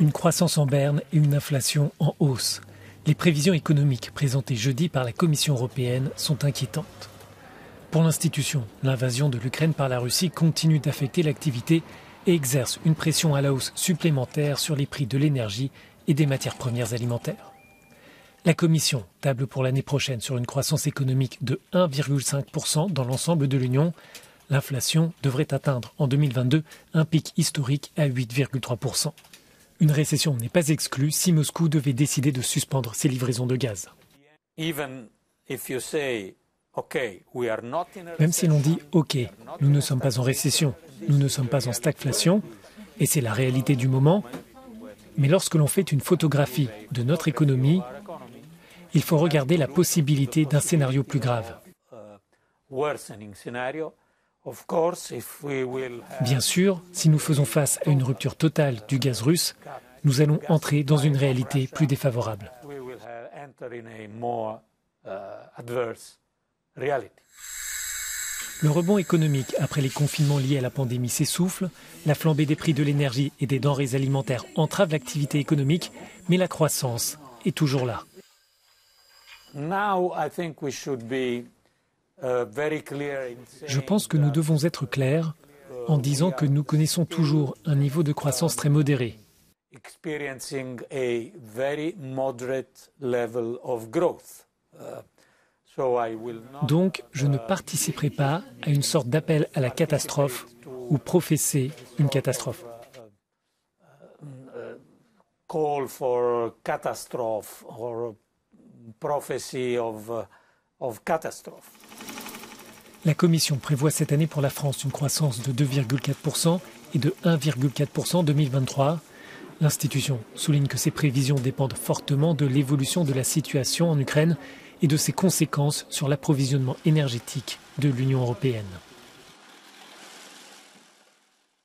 Une croissance en berne et une inflation en hausse. Les prévisions économiques présentées jeudi par la Commission européenne sont inquiétantes. Pour l'institution, l'invasion de l'Ukraine par la Russie continue d'affecter l'activité et exerce une pression à la hausse supplémentaire sur les prix de l'énergie et des matières premières alimentaires. La Commission table pour l'année prochaine sur une croissance économique de 1,5% dans l'ensemble de l'Union. L'inflation devrait atteindre en 2022 un pic historique à 8,3%. Une récession n'est pas exclue si Moscou devait décider de suspendre ses livraisons de gaz. Même si l'on dit « OK, nous ne sommes pas en récession, nous ne sommes pas en stagflation », et c'est la réalité du moment, mais lorsque l'on fait une photographie de notre économie, il faut regarder la possibilité d'un scénario plus grave. Bien sûr, si nous faisons face à une rupture totale du gaz russe, nous allons entrer dans une réalité plus défavorable. Le rebond économique après les confinements liés à la pandémie s'essouffle, la flambée des prix de l'énergie et des denrées alimentaires entrave l'activité économique, mais la croissance est toujours là. Je pense que nous devons être clairs en disant que nous connaissons toujours un niveau de croissance très modéré. Donc, je ne participerai pas à une sorte d'appel à la catastrophe ou professer une catastrophe. La Commission prévoit cette année pour la France une croissance de 2,4% et de 1,4% en 2023. L'institution souligne que ces prévisions dépendent fortement de l'évolution de la situation en Ukraine et de ses conséquences sur l'approvisionnement énergétique de l'Union européenne.